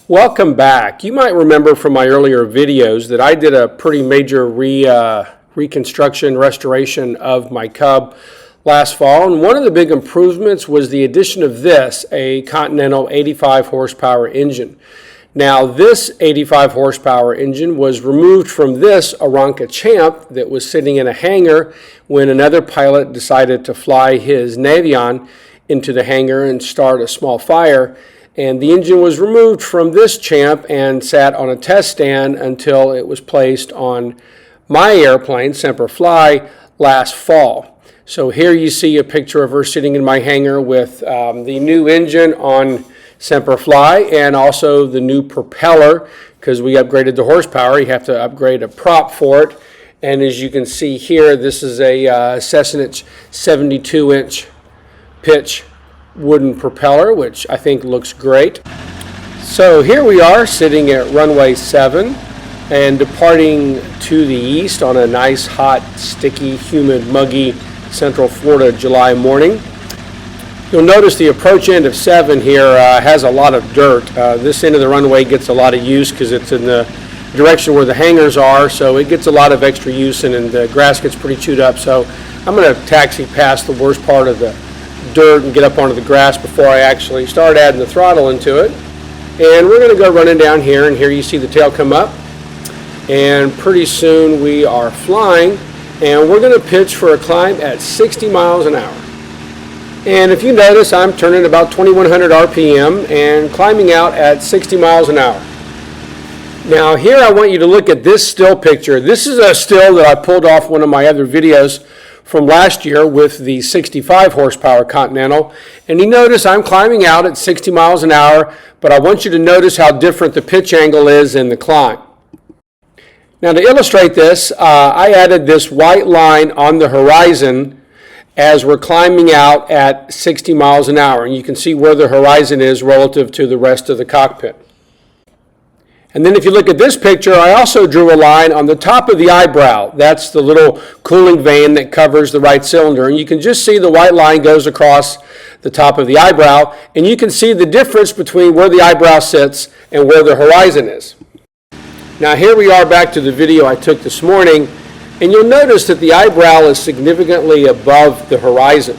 Welcome back. You might remember from my earlier videos that I did a pretty major reconstruction, restoration of my Cub last fall, and one of the big improvements was the addition of this, a Continental 85 horsepower engine. Now this 85 horsepower engine was removed from this Aranca Champ that was sitting in a hangar when another pilot decided to fly his Navion into the hangar and start a small fire. And the engine was removed from this Champ and sat on a test stand until it was placed on my airplane, Semper Fi, last fall. So here you see a picture of her sitting in my hangar with the new engine on Semper Fi and also the new propeller, because we upgraded the horsepower. You have to upgrade a prop for it. And as you can see here, this is a Cessna 72-inch pitch wooden propeller, which I think looks great. So here we are sitting at runway 7 and departing to the east on a nice, hot, sticky, humid, muggy Central Florida July morning. You'll notice the approach end of 7 here has a lot of dirt. This end of the runway gets a lot of use because it's in the direction where the hangars are, so it gets a lot of extra use, and the grass gets pretty chewed up. So I'm going to taxi past the worst part of the dirt and get up onto the grass before I actually start adding the throttle into it. And we're going to go running down here, and here you see the tail come up, and pretty soon we are flying, and we're going to pitch for a climb at 60 miles an hour. And if you notice, I'm turning about 2100 RPM and climbing out at 60 miles an hour. Now here I want you to look at this still picture. This is a still that I pulled off one of my other videos from last year with the 65 horsepower Continental, and you notice I'm climbing out at 60 miles an hour, but I want you to notice how different the pitch angle is in the climb. Now to illustrate this, I added this white line on the horizon as we're climbing out at 60 miles an hour, and you can see where the horizon is relative to the rest of the cockpit. And then if you look at this picture, I also drew a line on the top of the eyebrow. That's the little cooling vane that covers the right cylinder. And you can just see the white line goes across the top of the eyebrow. And you can see the difference between where the eyebrow sits and where the horizon is. Now here we are back to the video I took this morning. And you'll notice that the eyebrow is significantly above the horizon.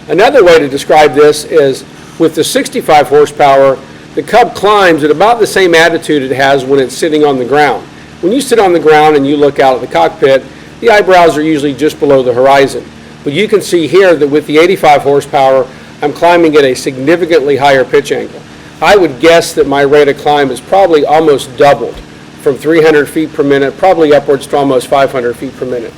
Another way to describe this is with the 65 horsepower, the Cub climbs at about the same attitude it has when it's sitting on the ground. When you sit on the ground and you look out at the cockpit, the eyebrows are usually just below the horizon. But you can see here that with the 85 horsepower, I'm climbing at a significantly higher pitch angle. I would guess that my rate of climb is probably almost doubled from 300 feet per minute, probably upwards to almost 500 feet per minute.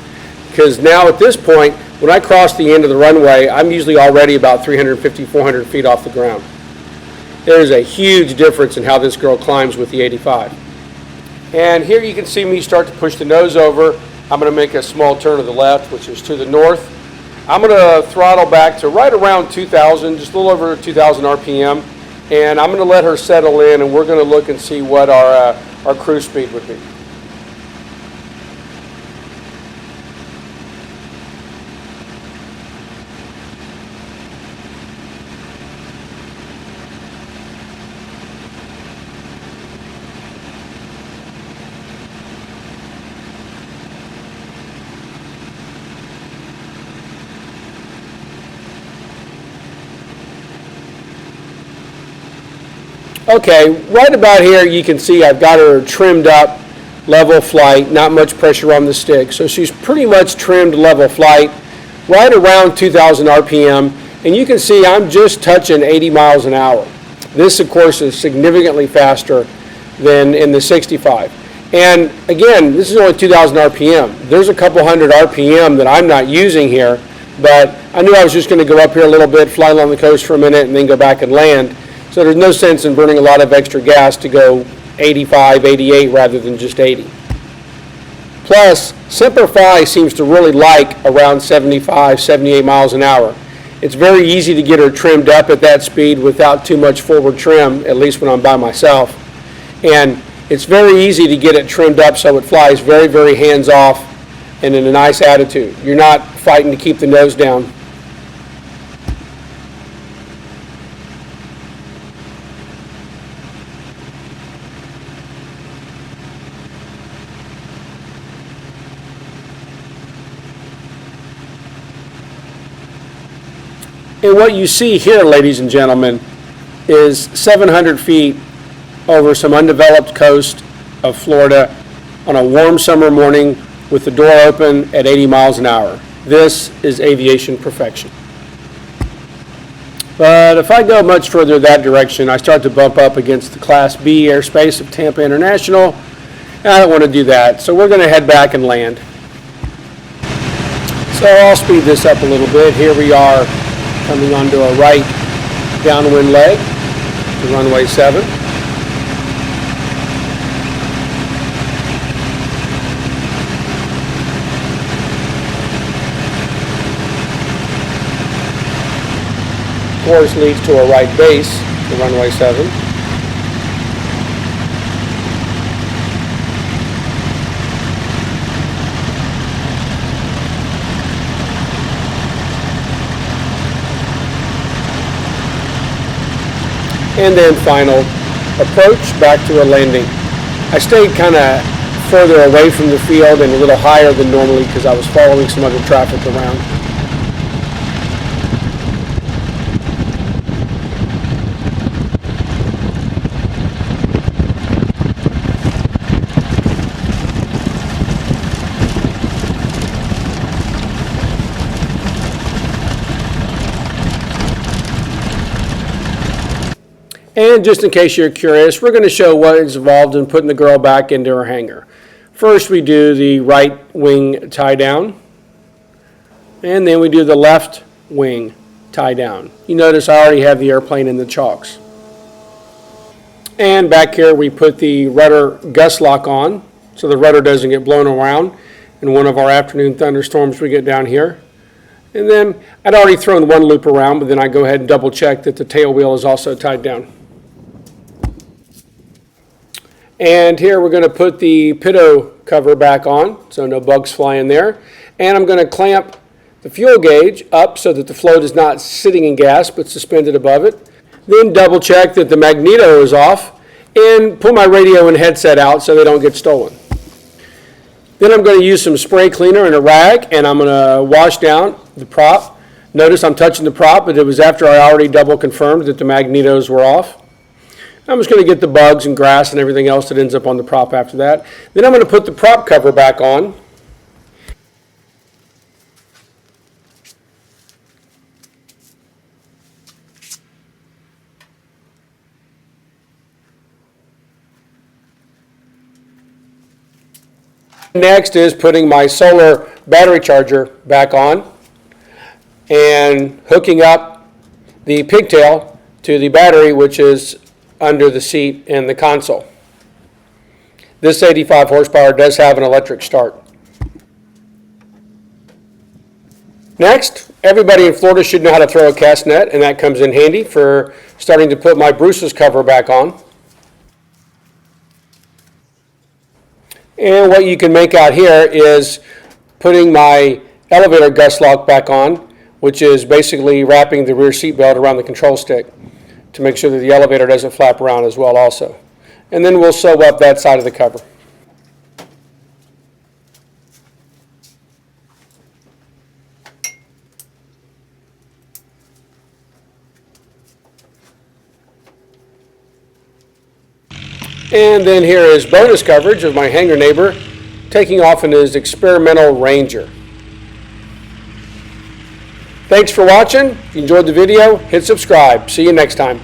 Because now at this point, when I cross the end of the runway, I'm usually already about 350, 400 feet off the ground. There is a huge difference in how this girl climbs with the 85. And here you can see me start to push the nose over. I'm going to make a small turn to the left, which is to the north. I'm going to throttle back to right around 2,000, just a little over 2,000 RPM. And I'm going to let her settle in, and we're going to look and see what our cruise speed would be. Okay, right about here you can see I've got her trimmed up, level flight, not much pressure on the stick. So she's pretty much trimmed level flight, right around 2,000 RPM. And you can see I'm just touching 80 miles an hour. This, of course, is significantly faster than in the 65. And again, this is only 2,000 RPM. There's a couple hundred RPM that I'm not using here, but I knew I was just going to go up here a little bit, fly along the coast for a minute, and then go back and land. So there's no sense in burning a lot of extra gas to go 85, 88 rather than just 80. Plus, Semper Fi seems to really like around 75, 78 miles an hour. It's very easy to get her trimmed up at that speed without too much forward trim, at least when I'm by myself. And it's very easy to get it trimmed up so it flies very, very hands-off and in a nice attitude. You're not fighting to keep the nose down. And what you see here, ladies and gentlemen, is 700 feet over some undeveloped coast of Florida on a warm summer morning with the door open at 80 miles an hour. This is aviation perfection. But if I go much further that direction, I start to bump up against the Class B airspace of Tampa International, and I don't want to do that, so we're going to head back and land. So I'll speed this up a little bit. Here we are coming onto a right downwind leg to runway 7. Course leads to a right base to runway 7. And then final approach back to a landing. I stayed kind of further away from the field and a little higher than normally because I was following some other traffic around. And just in case you're curious, we're going to show what is involved in putting the girl back into her hangar. First, we do the right wing tie down, and then we do the left wing tie down. You notice I already have the airplane in the chocks. And back here, we put the rudder gust lock on so the rudder doesn't get blown around in one of our afternoon thunderstorms we get down here. And then I'd already thrown one loop around, but then I go ahead and double check that the tail wheel is also tied down. And here we're going to put the pitot cover back on, so no bugs fly in there. And I'm going to clamp the fuel gauge up so that the float is not sitting in gas but suspended above it. Then double check that the magneto is off and pull my radio and headset out so they don't get stolen. Then I'm going to use some spray cleaner and a rag, and I'm going to wash down the prop. Notice I'm touching the prop, but it was after I already double confirmed that the magnetos were off. I'm just going to get the bugs and grass and everything else that ends up on the prop after that. Then I'm going to put the prop cover back on. Next is putting my solar battery charger back on and hooking up the pigtail to the battery, which is under the seat in the console. This 85 horsepower does have an electric start. Next, everybody in Florida should know how to throw a cast net, and that comes in handy for starting to put my Bruce's cover back on. And what you can make out here is putting my elevator gust lock back on, which is basically wrapping the rear seat belt around the control stick to make sure that the elevator doesn't flap around as well also. And then we'll sew up that side of the cover. And then here is bonus coverage of my hangar neighbor taking off in his experimental Ranger. Thanks for watching. If you enjoyed the video, hit subscribe. See you next time.